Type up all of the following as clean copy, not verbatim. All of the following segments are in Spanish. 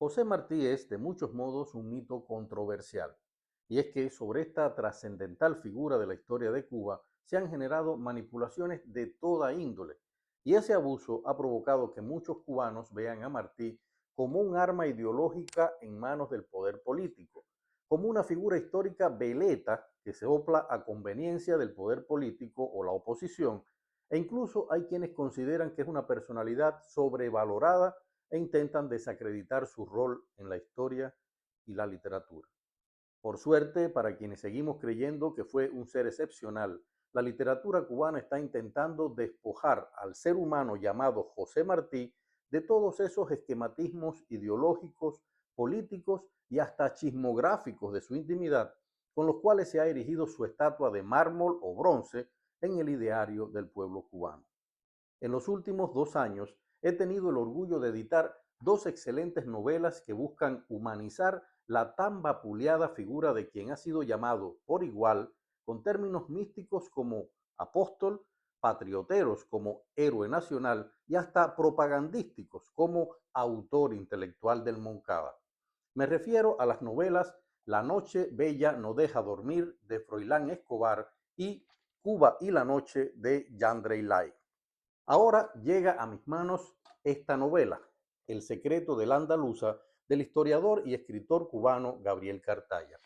José Martí es, de muchos modos, un mito controversial, y es que sobre esta trascendental figura de la historia de Cuba se han generado manipulaciones de toda índole, y ese abuso ha provocado que muchos cubanos vean a Martí como un arma ideológica en manos del poder político, como una figura histórica veleta que se opla a conveniencia del poder político o la oposición, e incluso hay quienes consideran que es una personalidad sobrevalorada e intentan desacreditar su rol en la historia y la literatura. Por suerte, para quienes seguimos creyendo que fue un ser excepcional, la literatura cubana está intentando despojar al ser humano llamado José Martí de todos esos esquematismos ideológicos, políticos y hasta chismográficos de su intimidad, con los cuales se ha erigido su estatua de mármol o bronce en el ideario del pueblo cubano. En los últimos 2 años he tenido el orgullo de editar dos excelentes novelas que buscan humanizar la tan vapuleada figura de quien ha sido llamado por igual con términos místicos como apóstol, patrioteros como héroe nacional y hasta propagandísticos como autor intelectual del Moncada. Me refiero a las novelas La noche bella no deja dormir de Froilán Escobar y Cuba y la noche de Yandrey Lai. Ahora llega a mis manos esta novela, El secreto de la andaluza, del historiador y escritor cubano Gabriel Cartaya.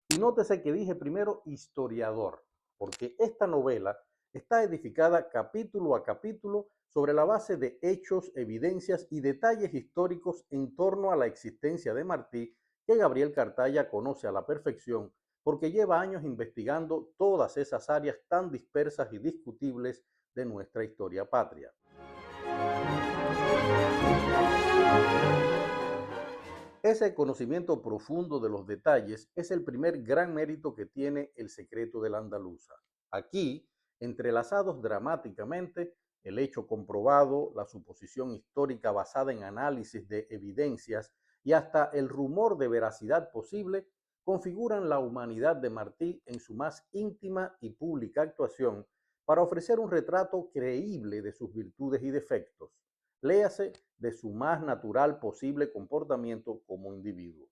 Y nótese que dije primero historiador, porque esta novela está edificada capítulo a capítulo sobre la base de hechos, evidencias y detalles históricos en torno a la existencia de Martí, que Gabriel Cartaya conoce a la perfección, porque lleva años investigando todas esas áreas tan dispersas y discutibles de nuestra historia patria. Ese conocimiento profundo de los detalles es el primer gran mérito que tiene El secreto de la andaluza. Aquí, entrelazados dramáticamente, el hecho comprobado, la suposición histórica basada en análisis de evidencias y hasta el rumor de veracidad posible, configuran la humanidad de Martí en su más íntima y pública actuación para ofrecer un retrato creíble de sus virtudes y defectos. Léase de su más natural posible comportamiento como individuo.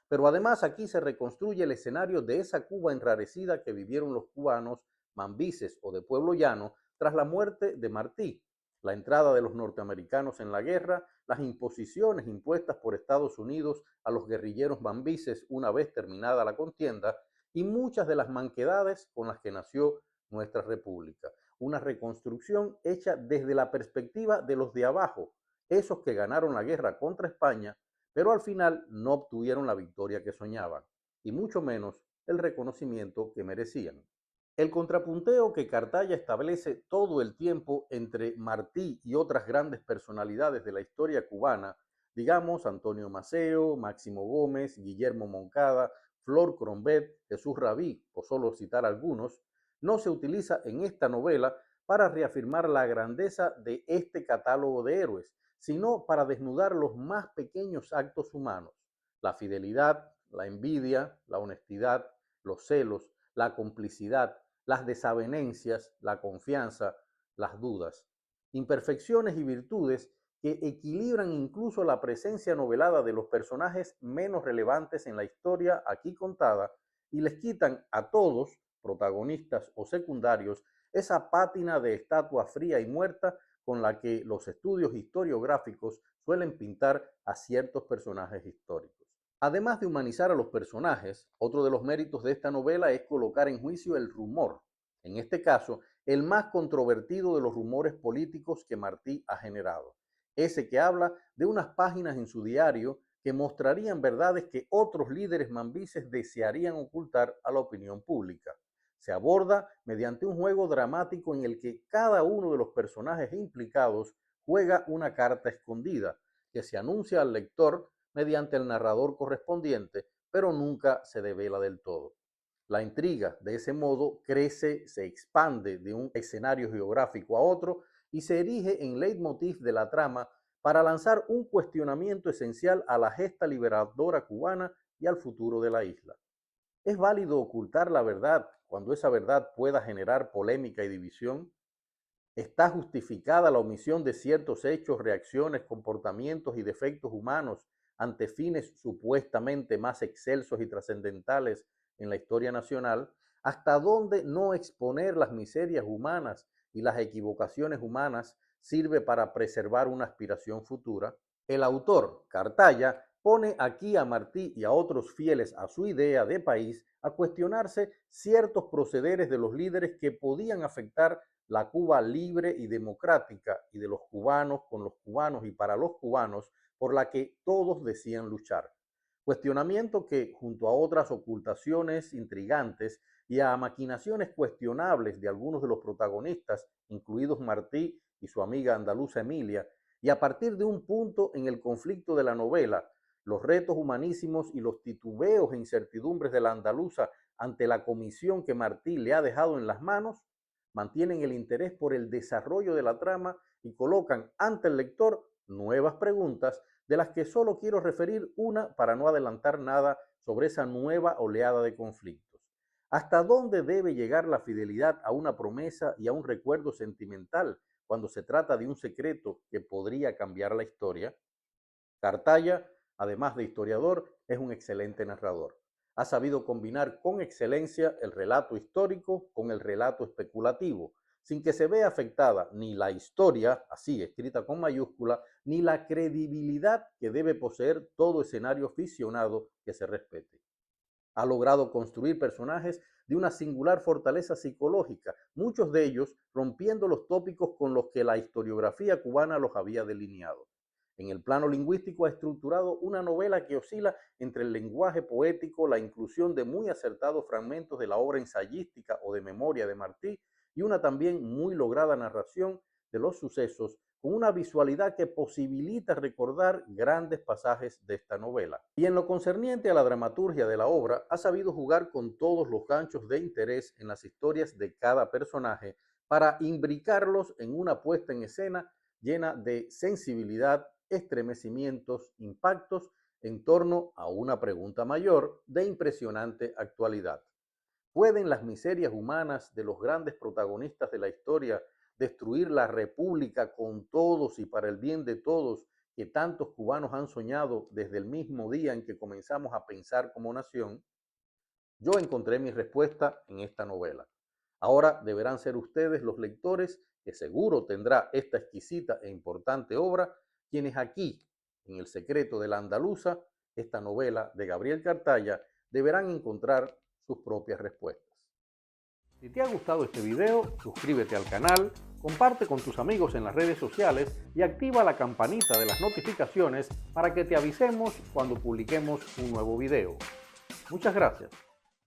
Pero además aquí se reconstruye el escenario de esa Cuba enrarecida que vivieron los cubanos mambises o de pueblo llano tras la muerte de Martí, la entrada de los norteamericanos en la guerra, las imposiciones impuestas por Estados Unidos a los guerrilleros mambises una vez terminada la contienda y muchas de las manquedades con las que nació nuestra república. Una reconstrucción hecha desde la perspectiva de los de abajo, esos que ganaron la guerra contra España, pero al final no obtuvieron la victoria que soñaban, y mucho menos el reconocimiento que merecían. El contrapunteo que Cartaya establece todo el tiempo entre Martí y otras grandes personalidades de la historia cubana, digamos Antonio Maceo, Máximo Gómez, Guillermo Moncada, Flor Crombet, Jesús Rabí, por solo citar algunos, no se utiliza en esta novela para reafirmar la grandeza de este catálogo de héroes, sino para desnudar los más pequeños actos humanos, la fidelidad, la envidia, la honestidad, los celos, la complicidad, las desavenencias, la confianza, las dudas, imperfecciones y virtudes que equilibran incluso la presencia novelada de los personajes menos relevantes en la historia aquí contada y les quitan a todos, protagonistas o secundarios, esa pátina de estatua fría y muerta con la que los estudios historiográficos suelen pintar a ciertos personajes históricos. Además de humanizar a los personajes, otro de los méritos de esta novela es colocar en juicio el rumor, en este caso, el más controvertido de los rumores políticos que Martí ha generado, ese que habla de unas páginas en su diario que mostrarían verdades que otros líderes mambises desearían ocultar a la opinión pública. Se aborda mediante un juego dramático en el que cada uno de los personajes implicados juega una carta escondida, que se anuncia al lector mediante el narrador correspondiente, pero nunca se devela del todo. La intriga, de ese modo, crece, se expande de un escenario geográfico a otro y se erige en leitmotiv de la trama para lanzar un cuestionamiento esencial a la gesta liberadora cubana y al futuro de la isla. ¿Es válido ocultar la verdad cuando esa verdad pueda generar polémica y división? ¿Está justificada la omisión de ciertos hechos, reacciones, comportamientos y defectos humanos ante fines supuestamente más excelsos y trascendentales en la historia nacional, hasta dónde no exponer las miserias humanas y las equivocaciones humanas sirve para preservar una aspiración futura. El autor, Cartaya, pone aquí a Martí y a otros fieles a su idea de país a cuestionarse ciertos procederes de los líderes que podían afectar la Cuba libre y democrática y de los cubanos con los cubanos y para los cubanos por la que todos decían luchar. Cuestionamiento que, junto a otras ocultaciones intrigantes y a maquinaciones cuestionables de algunos de los protagonistas, incluidos Martí y su amiga andaluza Emilia, y a partir de un punto en el conflicto de la novela, los retos humanísimos y los titubeos e incertidumbres de la andaluza ante la comisión que Martí le ha dejado en las manos, mantienen el interés por el desarrollo de la trama y colocan ante el lector nuevas preguntas de las que solo quiero referir una para no adelantar nada sobre esa nueva oleada de conflictos. ¿Hasta dónde debe llegar la fidelidad a una promesa y a un recuerdo sentimental cuando se trata de un secreto que podría cambiar la historia? Cartaya, además de historiador, es un excelente narrador. Ha sabido combinar con excelencia el relato histórico con el relato especulativo, sin que se vea afectada ni la historia, así escrita con mayúscula, ni la credibilidad que debe poseer todo escenario ficcionado que se respete. Ha logrado construir personajes de una singular fortaleza psicológica, muchos de ellos rompiendo los tópicos con los que la historiografía cubana los había delineado. En el plano lingüístico ha estructurado una novela que oscila entre el lenguaje poético, la inclusión de muy acertados fragmentos de la obra ensayística o de memoria de Martí y una también muy lograda narración de los sucesos con una visualidad que posibilita recordar grandes pasajes de esta novela. Y en lo concerniente a la dramaturgia de la obra, ha sabido jugar con todos los ganchos de interés en las historias de cada personaje para imbricarlos en una puesta en escena llena de sensibilidad, estremecimientos, impactos en torno a una pregunta mayor de impresionante actualidad. ¿Pueden las miserias humanas de los grandes protagonistas de la historia destruir la república con todos y para el bien de todos que tantos cubanos han soñado desde el mismo día en que comenzamos a pensar como nación? Yo encontré mi respuesta en esta novela. Ahora deberán ser ustedes los lectores, que seguro tendrá esta exquisita e importante obra, quienes aquí, en El secreto de la andaluza, esta novela de Gabriel Cartaya, deberán encontrar sus propias respuestas. Si te ha gustado este video, suscríbete al canal, comparte con tus amigos en las redes sociales y activa la campanita de las notificaciones para que te avisemos cuando publiquemos un nuevo video. Muchas gracias.